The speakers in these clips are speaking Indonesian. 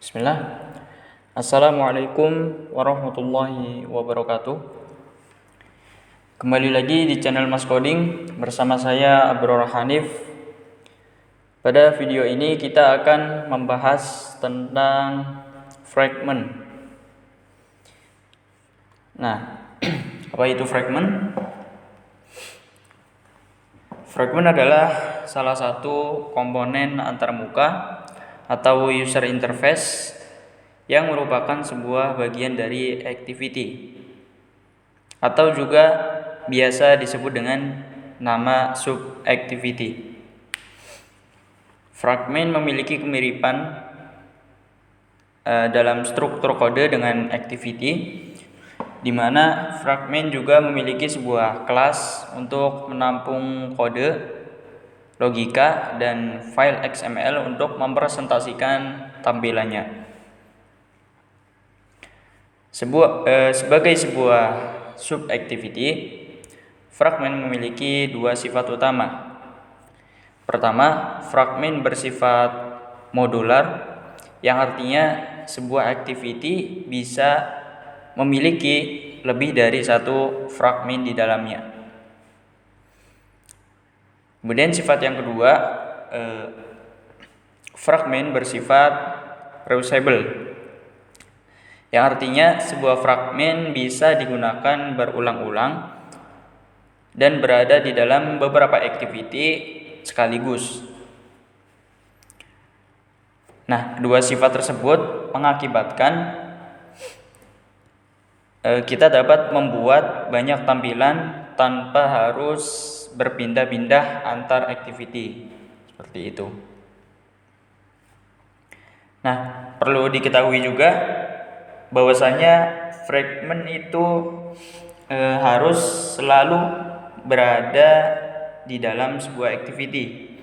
Bismillah. Assalamualaikum warahmatullahi wabarakatuh. Kembali lagi di channel Mas Coding bersama saya Abror Hanif. Pada video ini kita akan membahas tentang fragment. Nah, apa itu fragment? Fragment adalah salah satu komponen antarmuka atau user interface yang merupakan sebuah bagian dari activity atau juga biasa disebut dengan nama subactivity. Fragment memiliki kemiripan dalam struktur kode dengan activity, di mana fragment juga memiliki sebuah kelas untuk menampung kode, logika, dan file XML untuk mempresentasikan tampilannya. Sebagai sebuah subactivity, fragment memiliki dua sifat utama. Pertama, fragment bersifat modular, yang artinya sebuah activity bisa memiliki lebih dari satu fragment di dalamnya. Kemudian sifat yang kedua, fragment bersifat reusable, yang artinya sebuah fragment bisa digunakan berulang-ulang dan berada di dalam beberapa activity sekaligus. Nah, kedua sifat tersebut mengakibatkan kita dapat membuat banyak tampilan tanpa harus berpindah-pindah antar activity, seperti itu. Nah, perlu diketahui juga bahwasanya fragment itu harus selalu berada di dalam sebuah activity,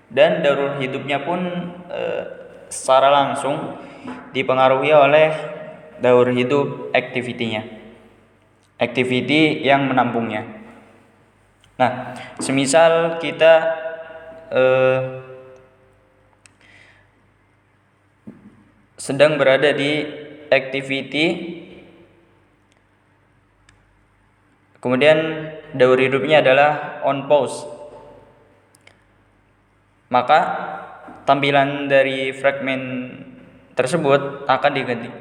dan daur hidupnya pun secara langsung dipengaruhi oleh daur hidup activity-nya, activity yang menampungnya. Nah, semisal kita sedang berada di activity, kemudian daur hidupnya adalah on pause, maka tampilan dari fragment tersebut akan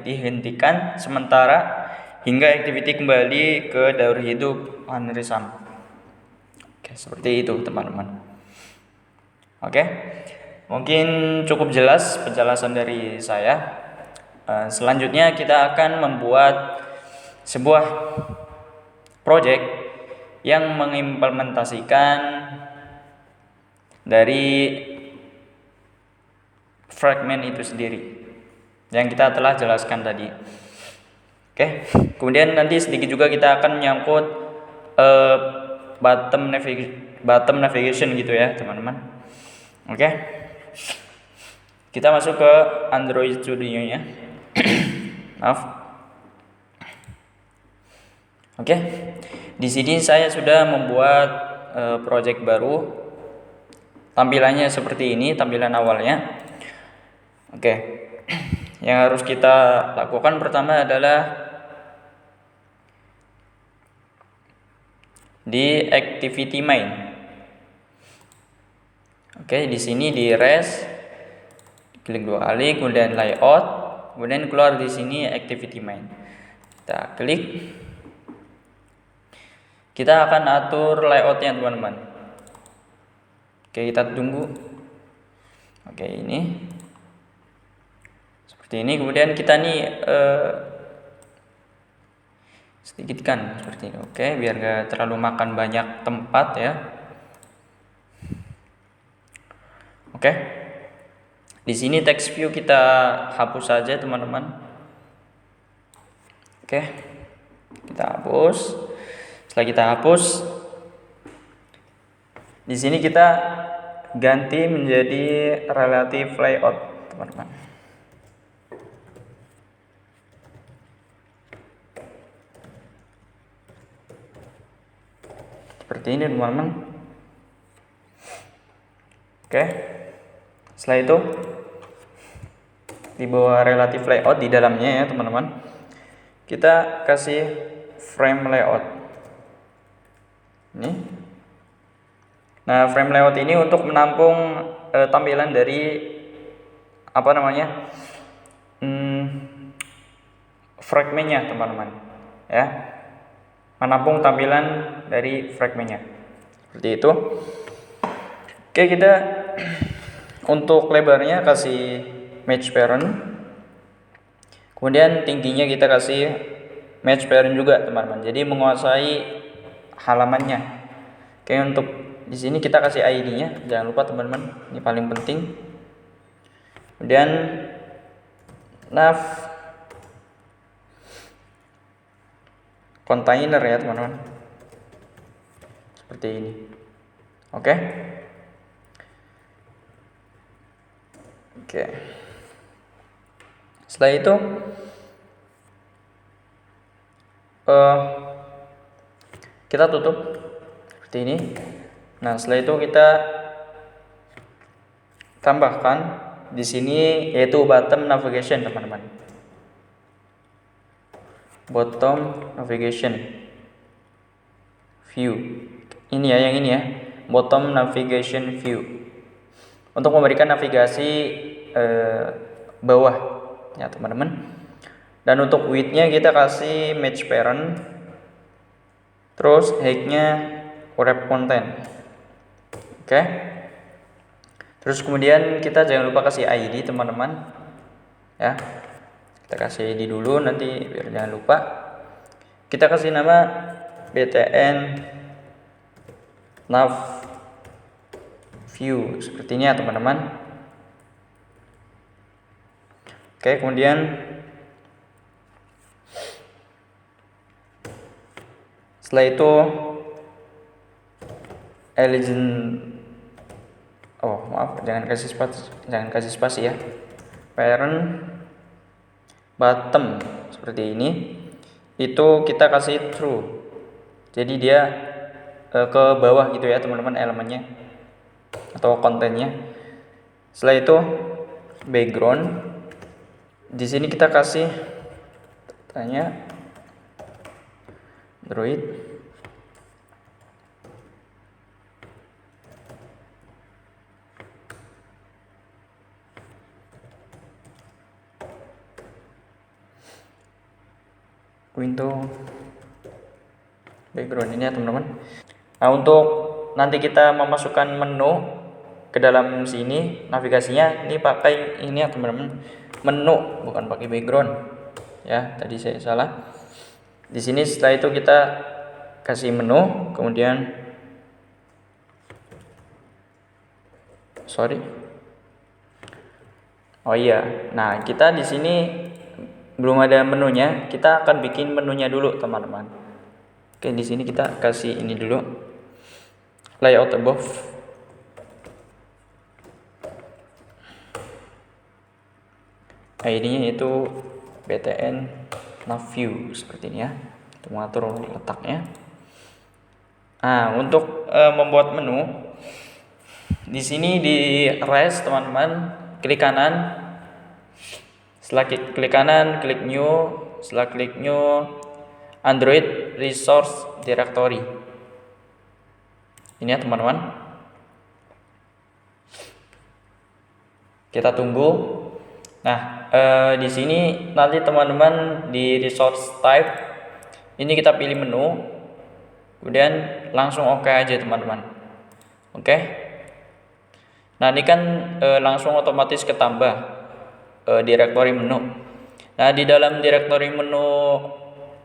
dihentikan sementara hingga activity kembali ke daur hidup unresum. Oke, seperti itu teman-teman. Oke, mungkin cukup jelas penjelasan dari saya. Selanjutnya kita akan membuat sebuah project yang mengimplementasikan dari fragment itu sendiri yang kita telah jelaskan tadi. Oke, kemudian nanti sedikit juga kita akan menyangkut bottom navigation gitu ya teman-teman. Oke, kita masuk ke Android Studio nya. Maaf. Oke, di sini saya sudah membuat project baru. Tampilannya seperti ini, tampilan awalnya. Oke, yang harus kita lakukan pertama adalah di activity main. Oke, di sini di res, klik 2 kali, kemudian layout, kemudian keluar di sini activity main. Kita klik. Kita akan atur layoutnya teman-teman. Oke, kita tunggu. Oke, ini seperti ini. Kemudian kita nih sedikitkan seperti ini. Oke, biar gak terlalu makan banyak tempat ya. Oke, di sini text view kita hapus saja teman-teman. Oke, kita hapus. Setelah kita hapus, di sini kita ganti menjadi relative layout teman-teman. Seperti ini teman-teman. Oke, setelah itu di bawah relative layout di dalamnya ya teman-teman, kita kasih frame layout ini. Nah, frame layout ini untuk menampung tampilan dari apa namanya fragmennya teman-teman ya, menampung tampilan dari fragmennya seperti itu. Oke, kita untuk lebarnya kasih match parent, kemudian tingginya kita kasih match parent juga teman-teman, jadi menguasai halamannya. Oke, untuk di sini kita kasih ID-nya, jangan lupa teman-teman, ini paling penting. Kemudian nav container ya teman-teman, seperti ini. Oke. Setelah itu kita tutup seperti ini. Nah, setelah itu kita tambahkan di sini yaitu bottom navigation teman-teman. Bottom navigation view. Ini ya, yang ini ya. Bottom navigation view. Untuk memberikan navigasi bawah ya teman-teman. Dan untuk width-nya kita kasih match parent. Terus height-nya wrap content. Oke. Terus kemudian kita jangan lupa kasih ID teman-teman. Ya. Kita kasih ID dulu nanti biar jangan lupa. Kita kasih nama btn nav view seperti ini ya teman-teman. Oke, kemudian setelah itu jangan kasih spasi ya. Parent bottom seperti ini, itu kita kasih true. Jadi dia ke bawah gitu ya teman-teman elemennya atau kontennya. Setelah itu background. Di sini kita kasih tanya Android. Window background ini ya teman-teman. Nah, untuk nanti kita memasukkan menu ke dalam sini, navigasinya ini pakai ini ya teman-teman, menu bukan pakai background ya, tadi saya salah. Di sini setelah itu kita kasih menu, kemudian nah kita di sini belum ada menunya, kita akan bikin menunya dulu teman-teman. Oke, di sini kita kasih ini dulu, layout above. ID-nya itu btn nav view seperti ini ya, untuk mengatur letaknya. Nah, untuk membuat menu di sini di res teman-teman, klik kanan. Setelah klik kanan, klik new. Setelah klik new, Android Resource Directory. Ini ya teman-teman. Kita tunggu. Nah, di sini nanti teman-teman di resource type ini kita pilih menu, kemudian langsung oke aja teman-teman. Oke. Nah, ini kan langsung otomatis ketambah direktori menu. Nah, di dalam direktori menu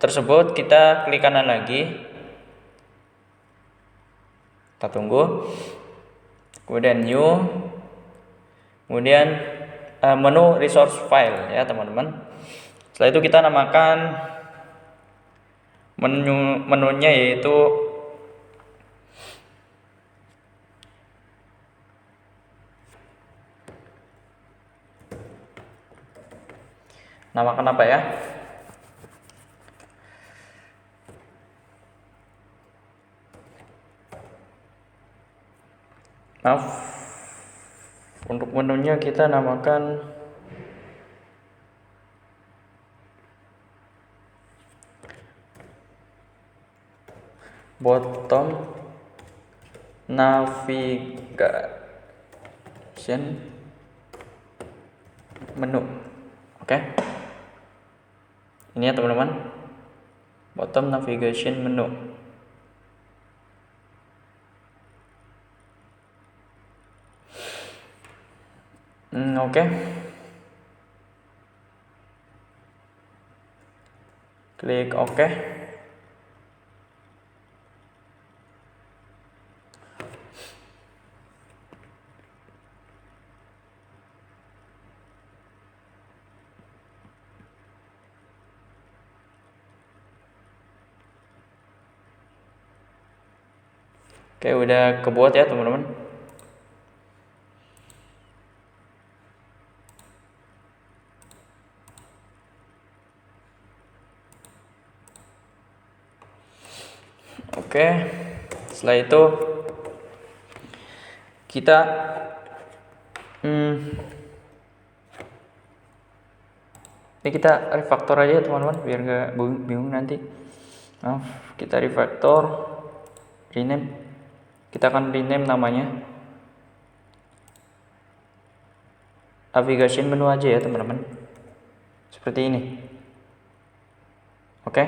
tersebut kita klik kanan lagi. Kita tunggu. Kemudian new. Kemudian menu resource file ya teman-teman. Setelah itu kita namakan menunya yaitu namakan apa ya? Maaf. Untuk menunya kita namakan bottom navigation menu. Oke. Ini ya teman-teman, bottom navigation menu. Oke. Klik OK. Oke, udah kebuat ya teman-teman. Oke, setelah itu kita ini kita refactor aja teman-teman biar nggak bingung nanti. Kita refactor, rename. Kita akan rename namanya navigation menu aja ya teman-teman, seperti ini. Oke,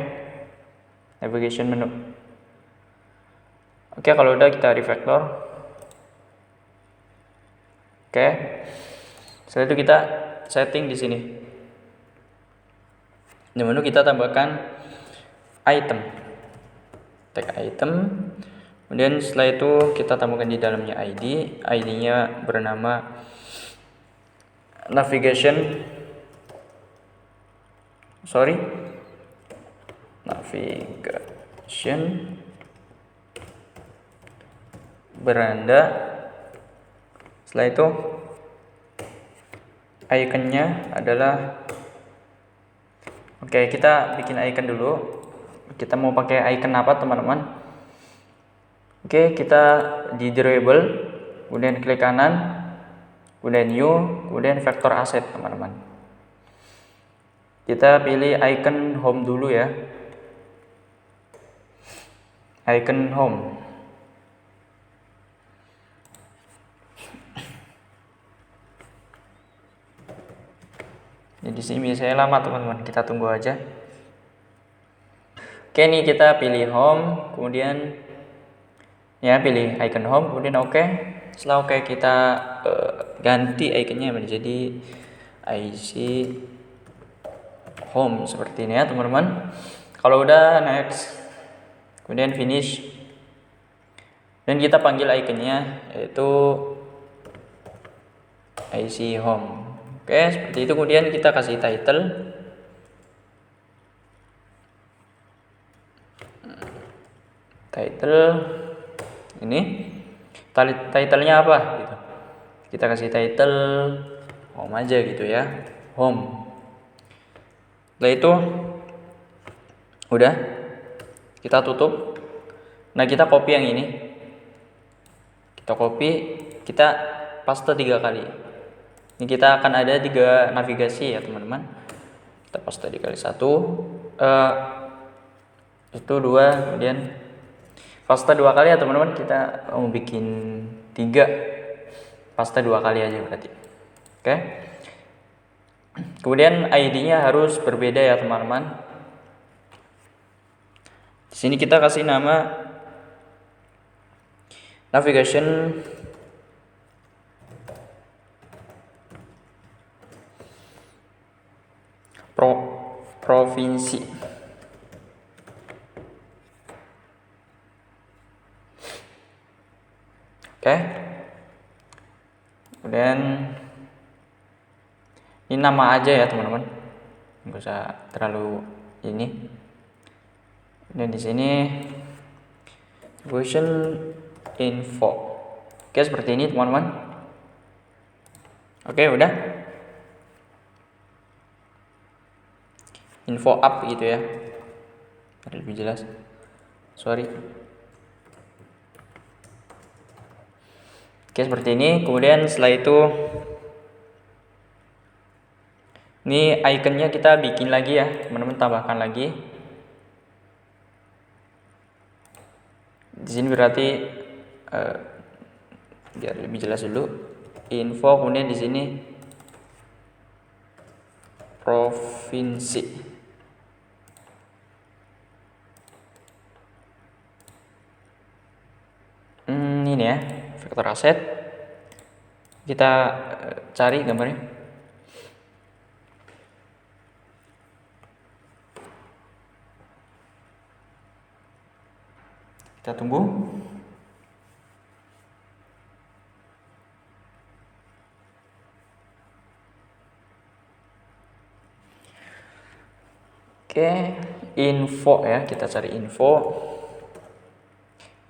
navigation menu. Oke, kalau udah kita refactor. Oke, setelah itu kita setting di sini. Di menu kita tambahkan item, tag item. Kemudian setelah itu kita tambahkan di dalamnya ID. ID-nya bernama navigation beranda. Setelah itu ikonnya adalah, oke, kita bikin icon dulu. Kita mau pakai icon apa teman-teman? Oke, kita di drawable, kemudian klik kanan, kemudian new, kemudian vector asset teman-teman. Kita pilih icon home dulu ya, icon home. Jadi sini biasanya lama teman-teman, kita tunggu aja. Oke, ini kita pilih home, kemudian ya pilih icon home, kemudian oke. Setelah oke, kita ganti iconnya menjadi IC home seperti ini ya teman-teman. Kalau udah next, kemudian finish, dan kita panggil iconnya yaitu IC home. Oke, seperti itu. Kemudian kita kasih title. Ini titlenya apa gitu. Kita kasih title home aja gitu ya, home. Setelah itu udah, kita tutup. Nah, kita copy yang ini. Kita copy, kita paste 3 kali. Ini kita akan ada 3 navigasi ya teman-teman. Kita paste dikali 1, itu 2, kemudian paste 2 kali ya teman-teman. Kita mau bikin 3, paste 2 kali aja berarti. Oke. Kemudian ID-nya harus berbeda ya teman-teman. Di sini kita kasih nama navigation provinsi. Oke. Kemudian ini nama aja ya teman-teman, nggak usah terlalu ini. Dan di sini version info. Oke, seperti ini teman-teman. Oke, udah. Info up gitu ya, biar lebih jelas. Sorry. Oke, seperti ini. Kemudian setelah itu ini ikonnya kita bikin lagi ya teman-teman, tambahkan lagi. Di sini berarti biar lebih jelas dulu, info, kemudian di sini provinsi. Ini ya, vektor aset. Kita cari gambarnya. Kita tunggu. Oke, info ya, kita cari info.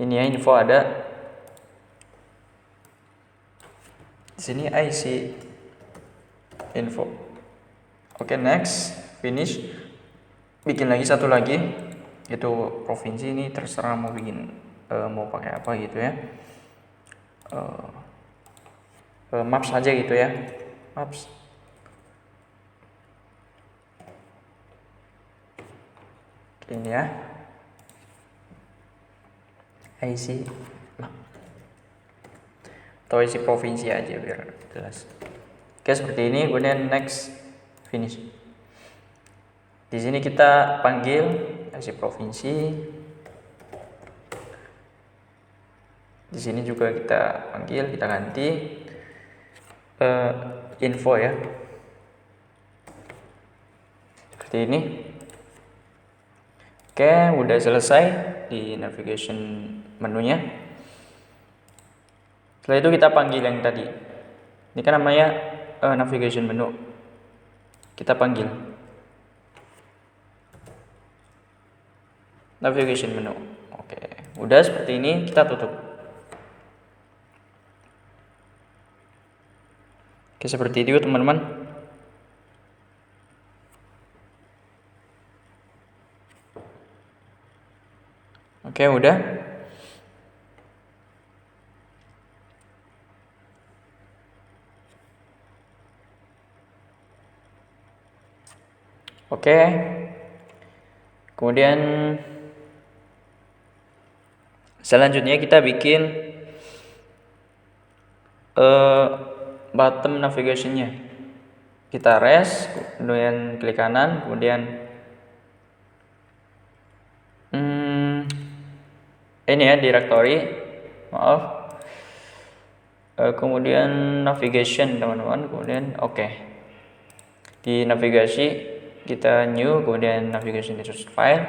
Ini ya, info ada di sini IC info. Oke, next, finish. Bikin lagi satu lagi, itu provinsi. Ini terserah mau bikin mau pakai apa gitu ya. Maps aja gitu ya, maps. Ini ya, IC atau isi provinsi aja biar jelas. Oke, seperti ini. Kemudian next, finish. Di sini kita panggil isi provinsi. Di sini juga kita panggil, kita ganti info ya, seperti ini. Oke, udah selesai di navigation menunya. Setelah itu kita panggil yang tadi. Ini kan namanya navigation menu. Kita panggil navigation menu. Oke, udah seperti ini, kita tutup. Oke, seperti itu teman-teman. Oke, udah. Oke. Kemudian selanjutnya kita bikin bottom navigation-nya. Kita rest, kemudian klik kanan, kemudian ini ya, directory, maaf. Kemudian navigation teman-teman, kemudian oke. Di navigasi kita new, kemudian navigation resource file.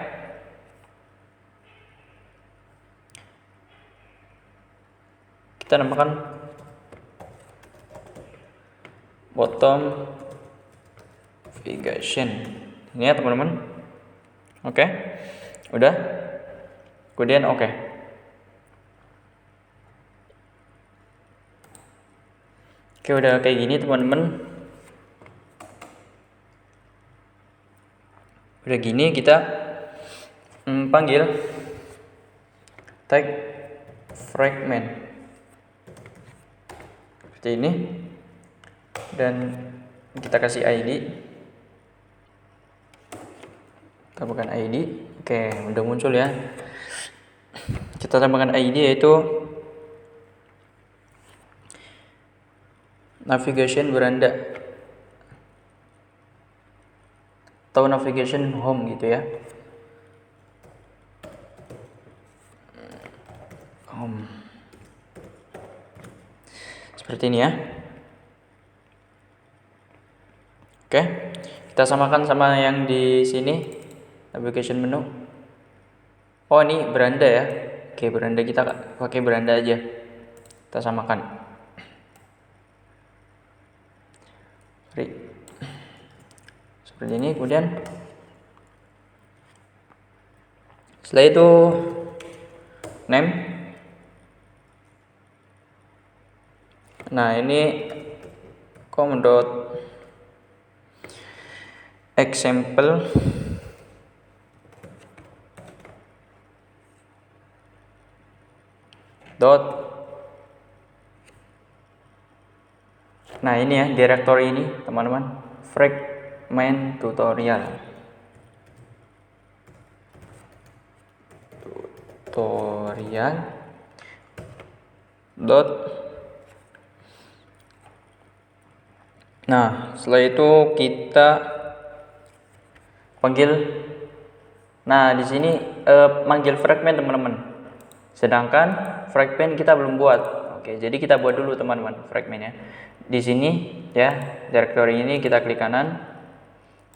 Kita namakan bottom navigation. Ini ya teman-teman. Oke. Udah. Kemudian oke. Oke, udah kayak gini teman-teman. Udah gini, kita panggil tag fragment seperti ini, dan kita kasih ID, tambahkan ID. Oke, udah muncul ya. Kita tambahkan ID, yaitu navigation beranda atau navigation home gitu ya. Home. Seperti ini ya. Oke, kita samakan sama yang di sini, navigation menu. Oh, ini beranda ya. Oke, beranda, kita pakai beranda aja. Kita samakan. Seperti ini. Kemudian setelah itu name. Nah, ini com.example nah ini ya, directory ini teman-teman, fragment tutorial tutorial dot. Nah, setelah itu kita panggil. Nah, di sini manggil fragment teman-teman. Sedangkan fragment kita belum buat. Oke, jadi kita buat dulu teman-teman fragmentnya. Di sini ya, directory ini kita klik kanan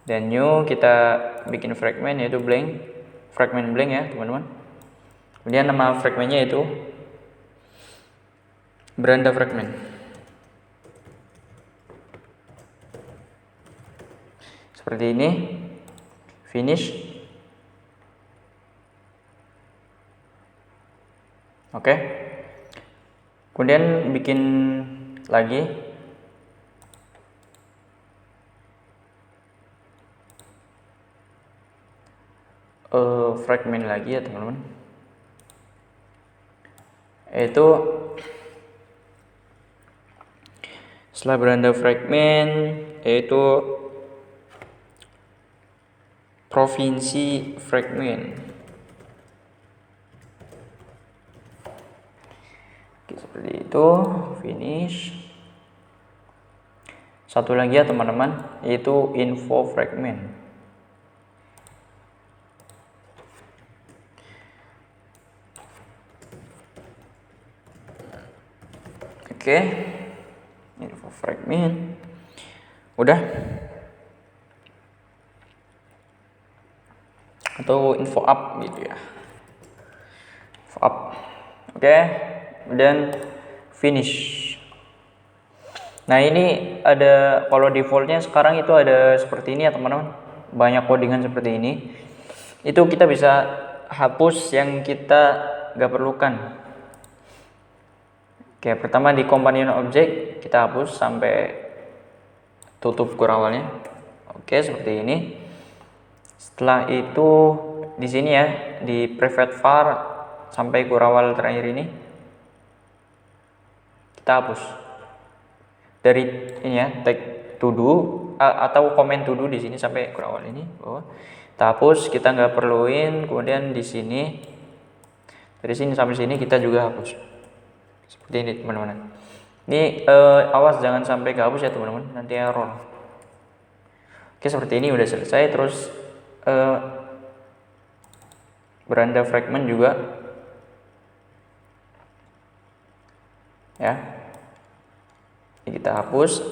dan new, kita bikin fragment yaitu blank, fragment blank ya teman-teman. Kemudian nama fragmentnya itu beranda fragment. Seperti ini. Finish. Oke. Kemudian bikin lagi. Fragment lagi ya teman-teman. Itu setelah beranda fragment yaitu provinsi fragment. Oke, seperti itu. Finish. Satu lagi ya teman-teman, yaitu info fragment. Oke, info fragment udah, atau info up gitu ya, info up. Oke, kemudian finish. Nah, ini ada, kalau defaultnya sekarang itu ada seperti ini ya teman-teman, banyak codingan seperti ini. Itu kita bisa hapus yang kita gak perlukan. Oke, pertama di companion object kita hapus sampai tutup kurawalnya. Oke, seperti ini. Setelah itu di sini ya, di private var sampai kurawal terakhir ini kita hapus. Dari ini ya, tag to do atau comment to do di sini sampai kurawal ini. Kita hapus, kita nggak perluin. Kemudian di sini, dari sini sampai sini kita juga hapus. Seperti ini teman-teman. Ini awas jangan sampai kehapus ya teman-teman, nanti error. Oke, seperti ini udah selesai. Terus beranda fragment juga ya, ini kita hapus.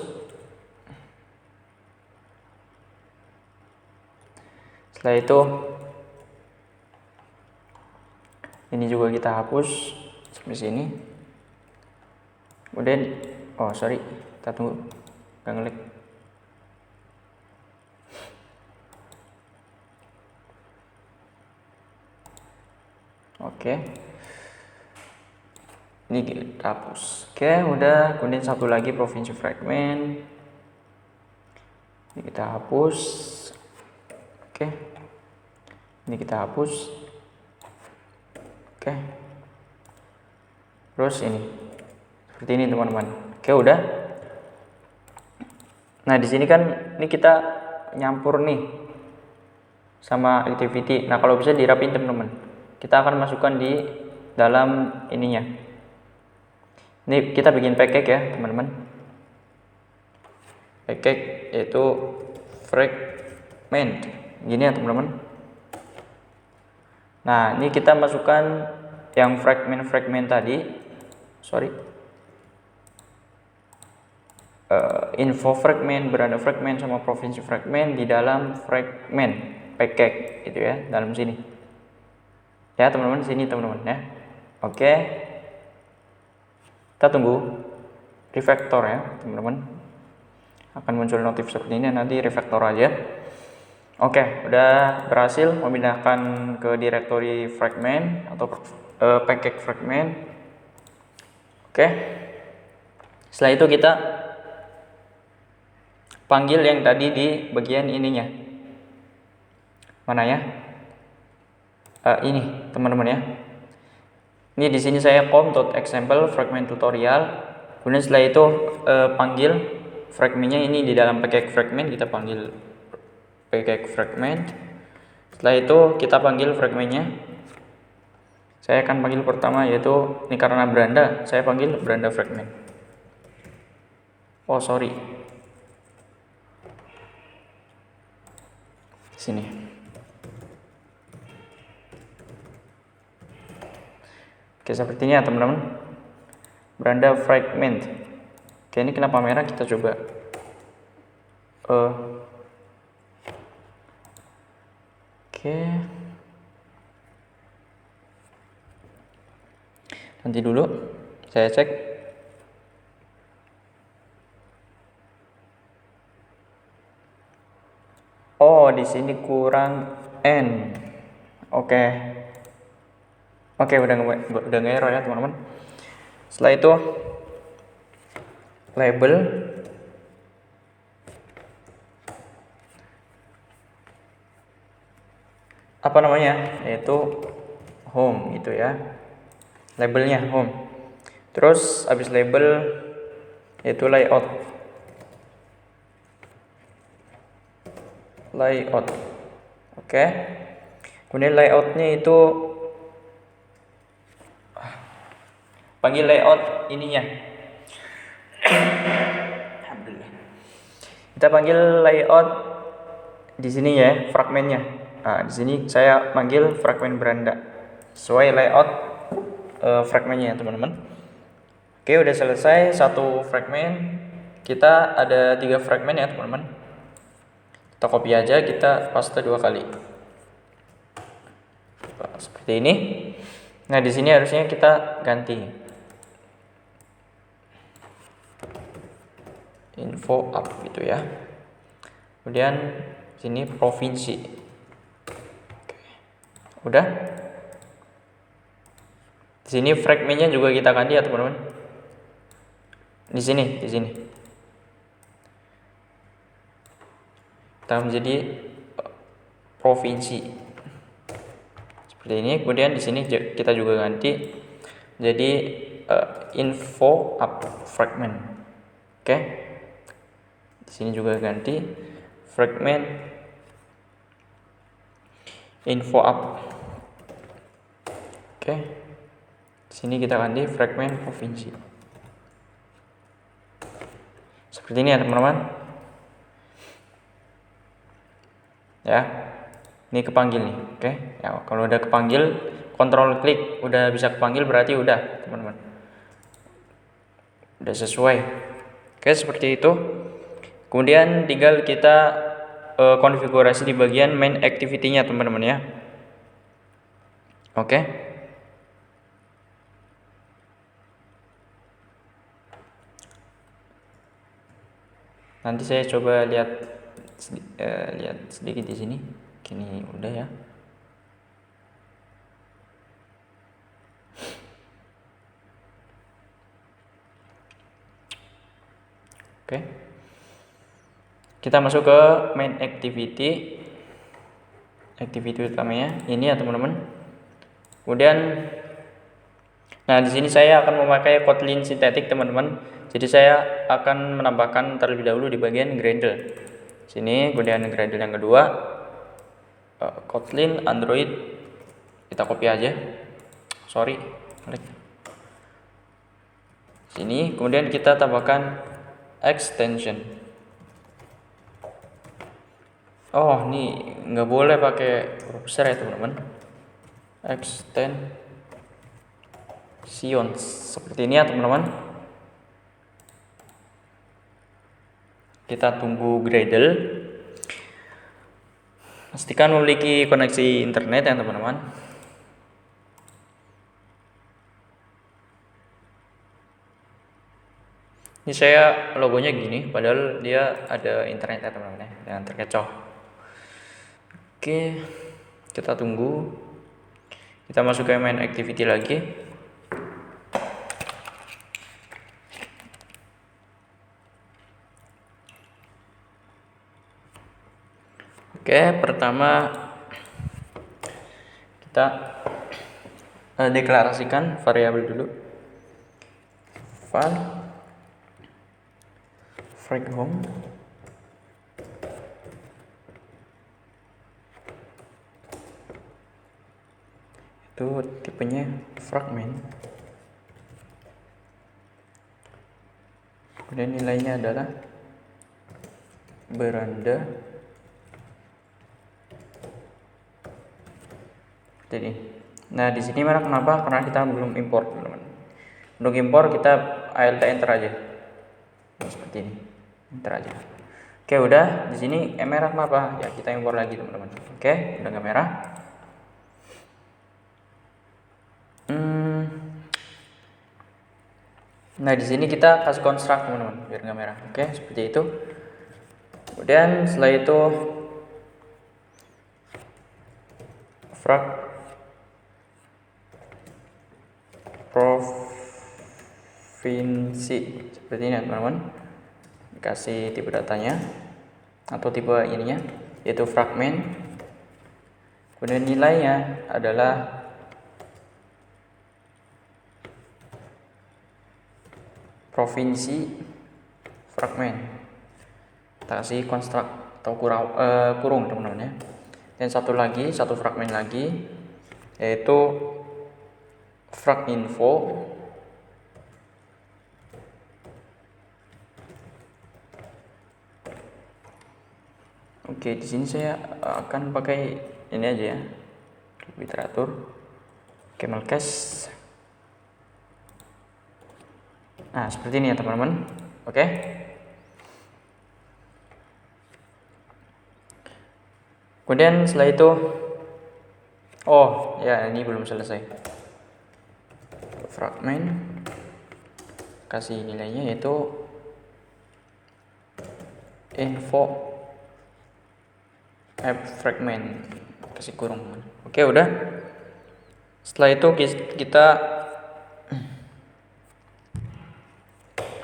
Setelah itu ini juga kita hapus sampai sini. Kemudian kita tunggu, nggak ngelik. Oke, ini kita hapus. Oke, udah. Kemudian satu lagi provinsi fragment, ini kita hapus. Oke, ini kita hapus. Oke, terus ini seperti ini teman-teman. Oke, udah. Nah, di sini kan ini kita nyampur nih sama activity. Nah, kalau bisa dirapin teman-teman, kita akan masukkan di dalam ininya. Ini kita bikin package ya teman-teman. Package yaitu fragment gini ya teman-teman. Nah, ini kita masukkan yang fragment tadi. Info fragment, beranda fragment sama provinsi fragment di dalam fragment package gitu ya, dalam sini ya teman-teman, sini teman-teman ya. Oke, kita tunggu refactor ya teman-teman, akan muncul notif seperti ini, nanti refactor aja. Oke, udah berhasil memindahkan ke directory fragment atau package fragment. Oke, setelah itu kita panggil yang tadi di bagian ininya. Mana ya? Ini teman-teman ya. Ini di sini saya com.example fragment tutorial. Kemudian setelah itu panggil fragmentnya ini di dalam package fragment, kita panggil package fragment. Setelah itu kita panggil fragmentnya Saya akan panggil pertama, yaitu ini karena beranda, saya panggil beranda fragment. Oh sorry, sini. Oke, seperti ini ya teman-teman, beranda fragment. Oke, ini kenapa merah, kita coba oke, nanti dulu saya cek. Oh, di sini kurang n. Oke, udah nggak error ya teman-teman. Setelah itu label apa namanya, yaitu home gitu ya, labelnya home. Terus habis label yaitu layout. Oke, kemudian layoutnya itu panggil layout ininya. Alhamdulillah. Kita panggil layout di sini ya, fragmennya. Nah, di sini saya panggil fragmen beranda sesuai layout fragmennya ya teman-teman. Oke, udah selesai satu fragmen. Kita ada 3 fragmen ya teman-teman. Kita copy aja, kita paste 2 kali. Seperti ini. Nah, di sini harusnya kita ganti info up gitu ya. Kemudian sini provinsi. Oke. Udah. Di sini fragmennya juga kita ganti ya teman-teman. Di sini. Kita menjadi provinsi. Seperti ini. Kemudian di sini kita juga ganti jadi info up fragment. Oke. Di sini juga ganti fragment info up. Oke. Di sini kita ganti fragment provinsi. Seperti ini ya teman-teman. Ya. Ini kepanggil nih. Oke. Ya, kalau udah kepanggil, kontrol klik udah bisa kepanggil, berarti udah teman-teman. Udah sesuai. Oke, seperti itu. Kemudian tinggal kita konfigurasi di bagian main activity-nya teman-teman ya. Oke. Nanti saya coba lihat sedikit di sini. Kini udah ya. Oke. Kita masuk ke main activity utamanya ini ya teman-teman. Kemudian nah di sini saya akan memakai Kotlin sintetik teman-teman. Jadi saya akan menambahkan terlebih dahulu di bagian Gradle. Sini, kemudian Gradle yang kedua Kotlin Android, kita copy aja. Sorry. Sini, kemudian kita tambahkan extension. Oh, ini nggak boleh pakai huruf besar ya teman-teman. Extension seperti ini ya teman-teman. Kita tunggu Gradle. Pastikan memiliki koneksi internet ya teman-teman. Ini saya logonya gini, padahal dia ada internet ya teman-teman ya, jangan terkecoh. Oke, kita tunggu. Kita masuk ke main activity lagi. Oke, pertama kita deklarasikan variabel dulu. Var frag home itu tipenya fragment. Kemudian nilainya adalah beranda. Jadi, nah di sini mana kenapa? Karena kita belum import, teman-teman. Untuk impor kita ALT enter aja. Seperti ini. Enter aja. Oke, udah. Di sini merah kenapa? Ya, kita impor lagi, teman-teman. Oke, udah nggak merah. Nah, di sini kita kasih construct, teman-teman, biar nggak merah. Oke, seperti itu. Kemudian setelah itu provinsi seperti ini, teman-teman. Kasih tipe datanya atau tipe ininya, yaitu fragment. Kemudian nilainya adalah provinsi fragment. Kita kasih construct atau kurung, teman-teman ya. Dan satu fragment lagi, yaitu fraginfo. Oke, di sini saya akan pakai ini aja ya, lebih teratur. Camel case. Nah, seperti ini ya, teman-teman. Oke. Kemudian setelah itu, oh ya, ini belum selesai. Fragment, kasih nilainya yaitu info fragment, kasih kurung. Oke, udah. Setelah itu kita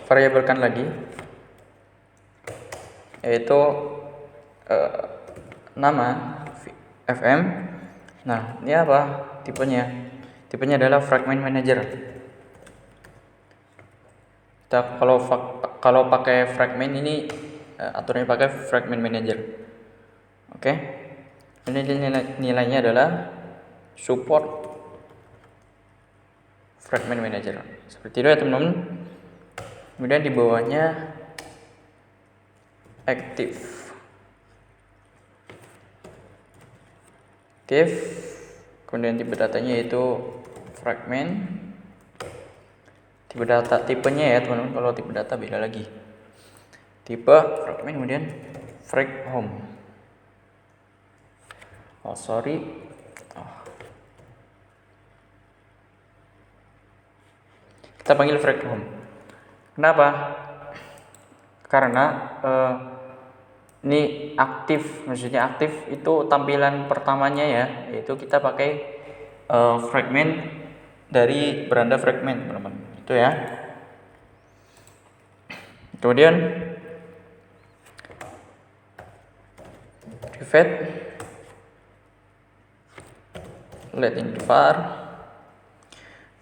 variabelkan lagi, yaitu nama fm. Nah, ini apa tipenya? Tipenya adalah fragment manager. Kita kalau pakai fragment ini aturannya pakai fragment manager. Oke. Ini nilainya adalah support fragment manager. Seperti itu ya, teman-teman. Kemudian di bawahnya active. Kemudian tipe datanya yaitu fragment. Tipe data tipenya ya, teman-teman. Kalau tipe data beda lagi. Tipe fragment, kemudian frag home. Kita panggil frag home. Kenapa? Karena ini aktif, maksudnya aktif itu tampilan pertamanya ya, yaitu kita pakai fragment dari beranda fragment, teman-teman. Itu ya. Kemudian private let in var,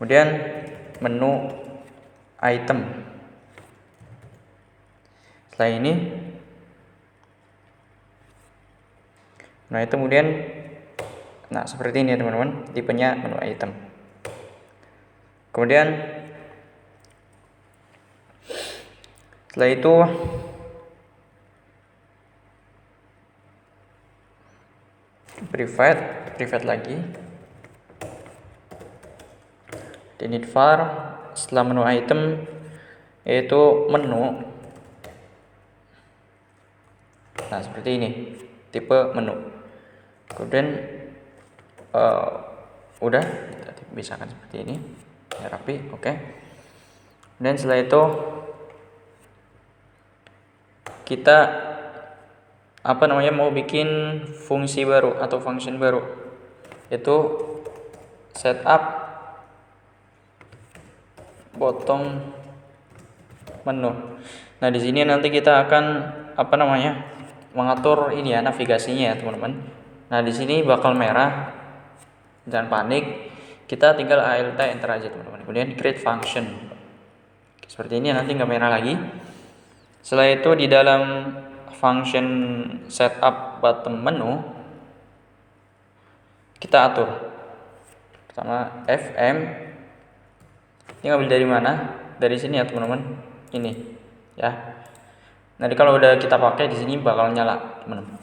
kemudian menu item. Setelah ini, nah itu kemudian, nah seperti ini ya, teman-teman, tipenya menu item. Kemudian setelah itu private lagi, init var. Setelah menu item yaitu menu. Nah, seperti ini tipe menu. Kemudian udah kita bisakan seperti ini ya, rapi. Oke. Dan setelah itu kita mau bikin fungsi baru atau function baru, yaitu setup bottom menu. Nah, di sini nanti kita akan mengatur ini ya, navigasinya ya, teman-teman. Nah, di sini bakal merah. Jangan panik. Kita tinggal ALT enter aja, teman-teman. Kemudian create function. Seperti ini, nanti nggak merah lagi. Setelah itu di dalam function setup bottom menu kita atur sama FM. Ini ngambil dari mana? Dari sini ya teman-teman. Ini ya. Nanti kalau udah kita pakai di sini bakal nyala teman-teman.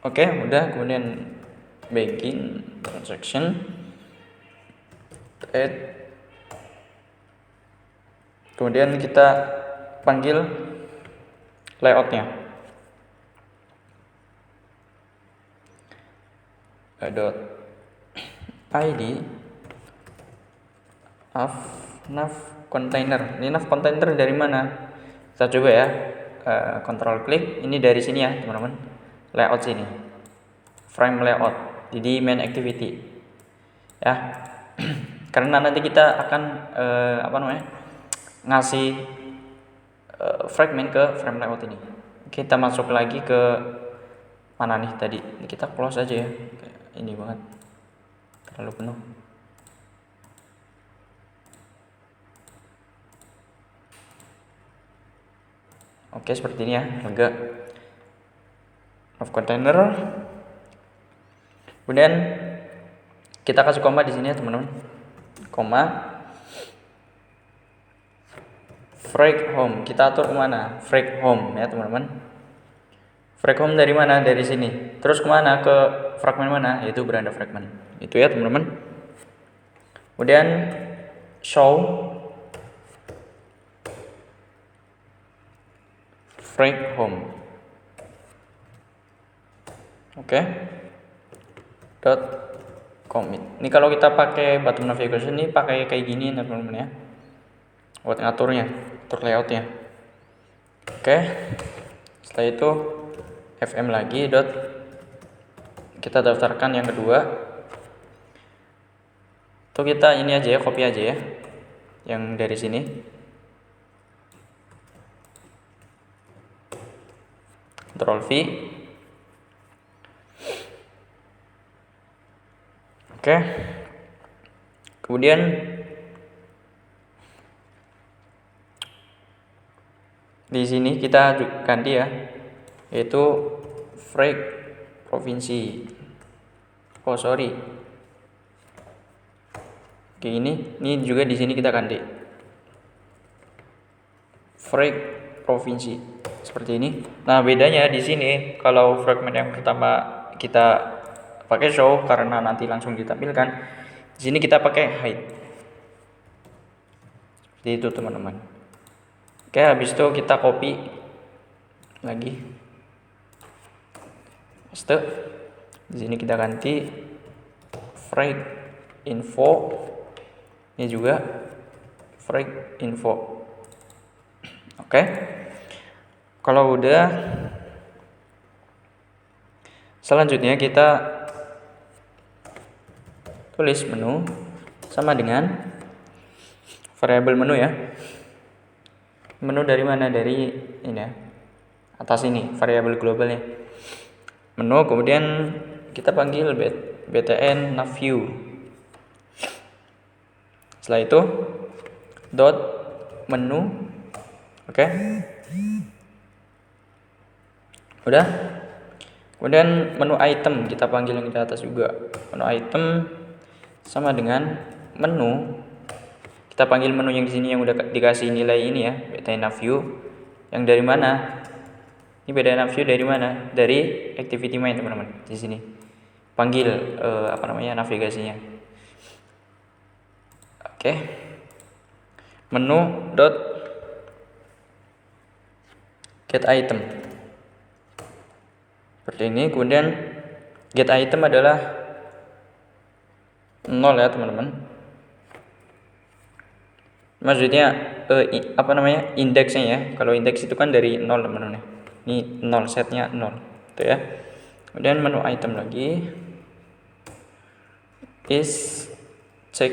Oke, udah. Kemudian begin transaction add. Kemudian kita panggil layoutnya .id nav container. Ini nav container dari mana? Kita coba ya. Control klik. Ini dari sini ya teman-teman. Layout sini. Frame layout. Jadi main activity. Ya. Karena nanti kita akan ngasih fragment ke frame layout ini. Kita masuk lagi ke mana nih tadi? Kita close aja ya. Ini banget. Terlalu penuh. Oke, seperti ini ya, lega. Of container. Kemudian kita kasih koma di sini ya, teman-teman. Koma. Frag home. Kita atur kemana? Frag home ya, teman-teman. Frag home dari mana? Dari sini. Terus kemana? Ke fragment mana? Yaitu beranda fragment. Itu ya, teman-teman. Kemudian show frag home. Oke. Dot commit. Ini kalau kita pakai bottom navigation ini pakai kayak gini ya, teman-teman ya. Buat ngaturnya, atur layoutnya. Oke. Setelah itu fm lagi dot kita daftarkan yang kedua. Itu kita ini aja ya, copy aja ya. Yang dari sini. Ctrl V. Oke. Kemudian di sini kita ganti ya, yaitu frag provinsi. Kayak ini juga di sini kita ganti. Frag provinsi. Seperti ini. Nah, bedanya di sini kalau fragment yang pertama kita pakai show karena nanti langsung ditampilkan. Di sini kita pakai hide. Seperti itu, teman-teman. Oke, habis itu kita copy lagi. Paste. Di sini kita ganti frag info. Ini juga frag info. Oke. Kalau udah, selanjutnya kita tulis menu sama dengan variabel menu ya. Menu dari mana? Dari ini ya, atas ini variabel globalnya. Menu, kemudian kita panggil btn navview. Setelah itu dot menu. Oke. Udah. Kemudian menu item kita panggil yang di atas juga. Menu item sama dengan menu. Kita panggil menu yang di sini yang udah dikasih nilai ini ya, btn navview. Yang dari mana? Ini btn navview dari mana? Dari activity main, teman-teman. Di sini. Panggil navigasinya. Oke. Menu dot get item. Seperti ini. Kemudian get item adalah 0 ya, teman-teman. Maksudnya indeksnya ya. Kalau indeks itu kan dari 0, teman-teman. Ini 0, setnya 0. Itu ya. Kemudian menu item lagi is check.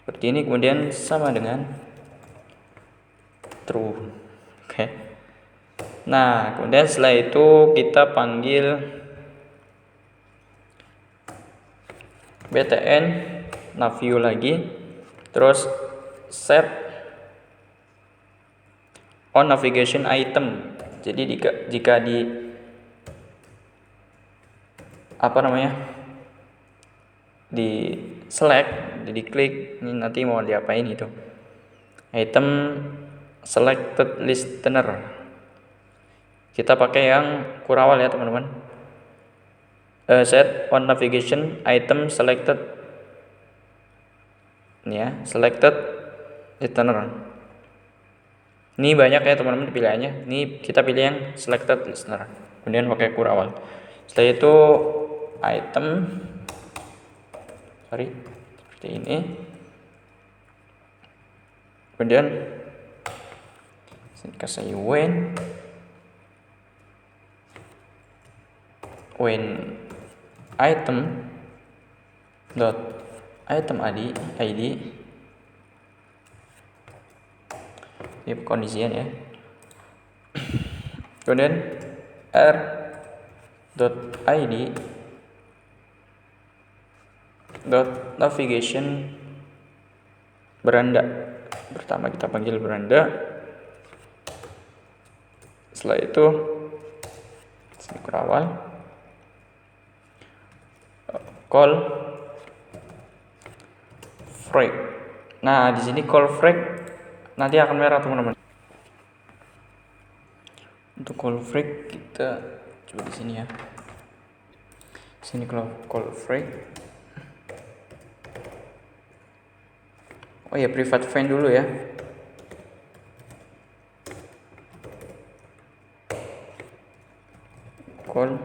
Seperti ini. Kemudian sama dengan true. Oke. Nah, kemudian setelah itu kita panggil btn navview lagi, terus set on navigation item. Jadi jika di di select, di klik, ini nanti mau diapain itu. Item selected listener, kita pakai yang kurawal ya teman-teman. Set on navigation item selected, ini ya, selected listener. Ini banyak ya teman-teman pilihannya. Ini kita pilih yang selected listener, kemudian pakai kurawal. Setelah itu item seperti ini, kemudian kasih when item dot item id ini kondisian ya, kemudian r dot id dot navigation beranda, pertama kita panggil beranda. Setelah itu sini kurawal, call frag. Nah di sini call frag nanti akan merah teman-teman. Untuk call frag kita coba di sini ya. Sini kalau call frag, oh ya private find dulu ya. Call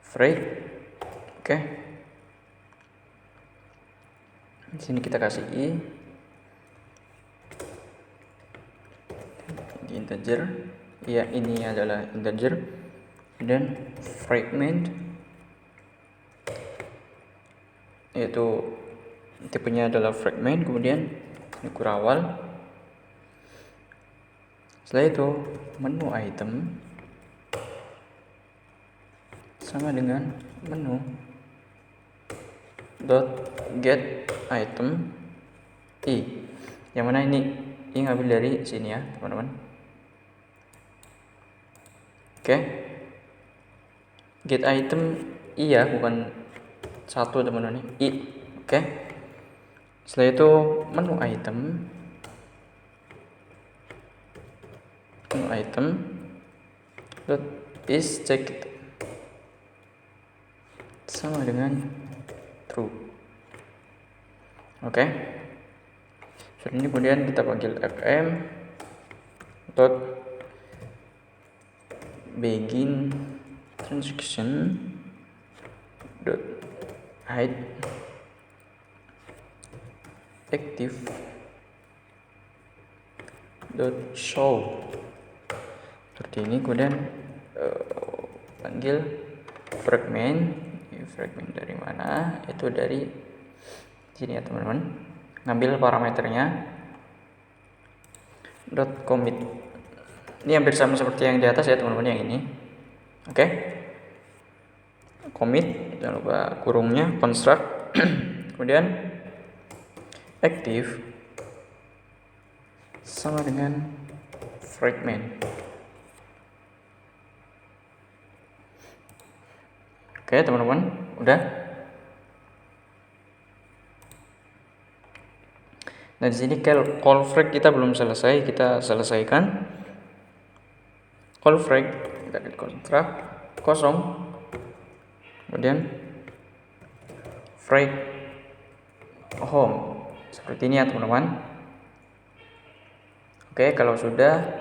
frag, oke. Di sini kita kasih i di integer, ya ini adalah integer, dan fragment yaitu tipenya adalah fragment, kemudian ini kurawal. Setelah itu menu item sama dengan menu dot get item i, yang mana ini ngambil dari sini ya teman-teman. Oke, get item i ya, bukan satu teman-teman, i. Oke, setelah itu menu item dot is checked sama dengan true. Oke, seperti ini. Kemudian kita panggil fm dot begin transaction dot hide active dot show, seperti ini. Kemudian panggil fragment dari mana, itu dari sini ya teman-teman. Ngambil parameternya dot commit, ini hampir sama seperti yang di atas ya teman-teman, yang ini. Oke, commit, jangan lupa kurungnya, construct kemudian active sama dengan fragment. Oke teman-teman, udah. Nah di sini call frag kita belum selesai, kita selesaikan. Call frag kita ke kontrak kosong, kemudian frag home, seperti ini ya teman-teman. Oke, kalau sudah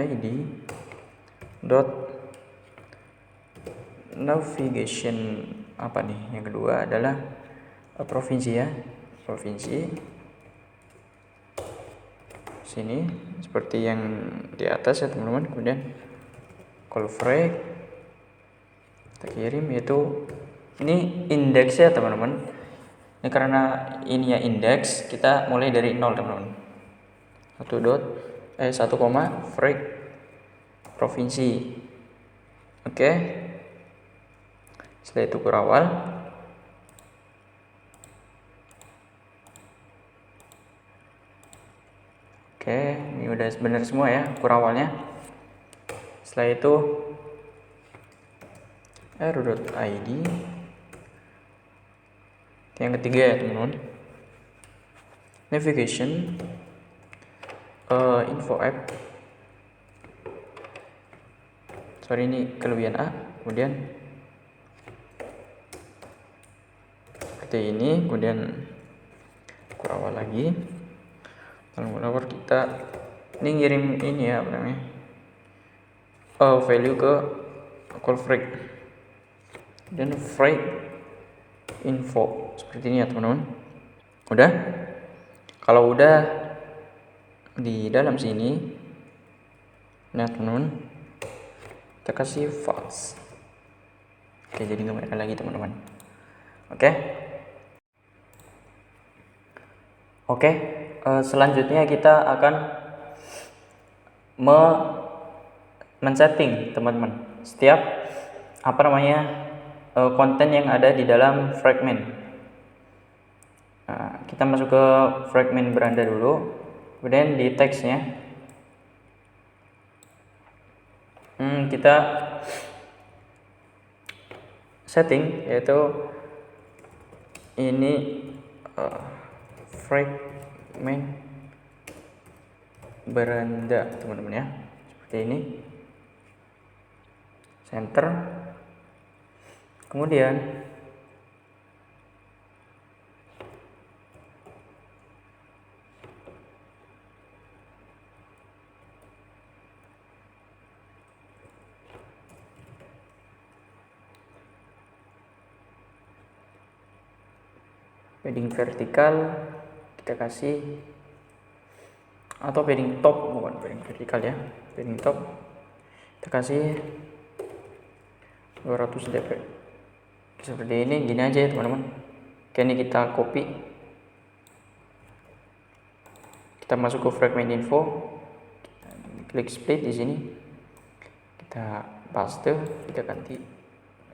id dot navigation apa nih, yang kedua adalah provinsi ya, provinsi sini seperti yang di atas ya teman-teman. Kemudian call frag kita kirim, yaitu ini indeksnya teman-teman. Ini karena ini ya indeks, kita mulai dari 0 teman-teman. 1 frag provinsi. Oke, setelah itu kurawal. Oke, ini udah benar semua ya kurawalnya. Setelah itu error.id. Yang ketiga ya teman-teman, navigation, info app. Sorry, ini kelebihan A. Kemudian seperti ini, kemudian awal lagi. Lalu kita ini ngirim ini ya, apa namanya, value ke call frag dan frag info seperti ini ya teman-teman. Udah, kalau udah di dalam sini, nah teman-teman, kita kasih false. Oke, jadi nggak merah lagi teman-teman. Oke, selanjutnya kita akan men-setting teman-teman setiap konten yang ada di dalam fragment. Nah, kita masuk ke fragment beranda dulu, kemudian di teksnya kita setting, yaitu ini fragment beranda teman-teman ya, seperti ini, center, kemudian padding vertikal kita kasih, atau padding top, bukan padding vertikal ya, padding top kita kasih 200 dp. Seperti ini, gini aja ya teman-teman. Oke, ini kita copy, kita masuk ke fragment info, klik split di sini, kita paste, kita ganti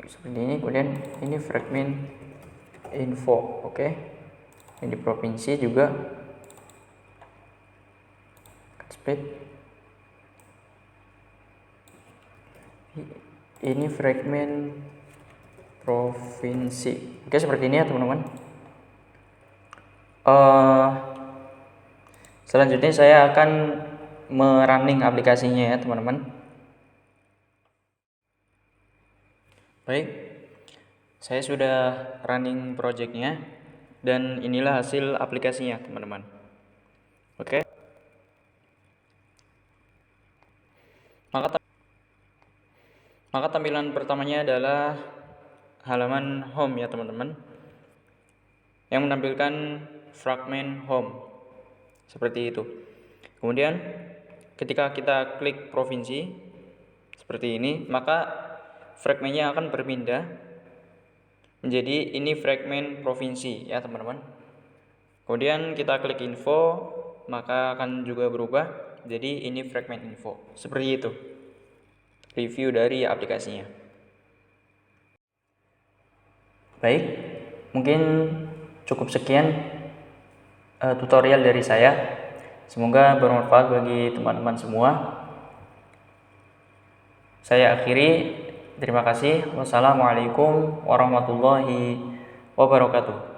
seperti ini. Kemudian ini fragment info. Oke, ini di provinsi juga, split, ini fragment provinsi. Oke, seperti ini ya teman-teman. Selanjutnya saya akan merunning aplikasinya ya teman-teman. Baik, saya sudah running projectnya dan inilah hasil aplikasinya teman-teman. Oke, maka tampilan pertamanya adalah halaman home ya teman-teman, yang menampilkan fragment home seperti itu. Kemudian ketika kita klik provinsi seperti ini, maka fragmentnya akan berpindah menjadi ini fragment provinsi ya teman-teman. Kemudian kita klik info, maka akan juga berubah jadi ini fragment info. Seperti itu review dari aplikasinya. Baik, mungkin cukup sekian tutorial dari saya. Semoga bermanfaat bagi teman-teman semua. Saya akhiri. Terima kasih. Wassalamualaikum warahmatullahi wabarakatuh.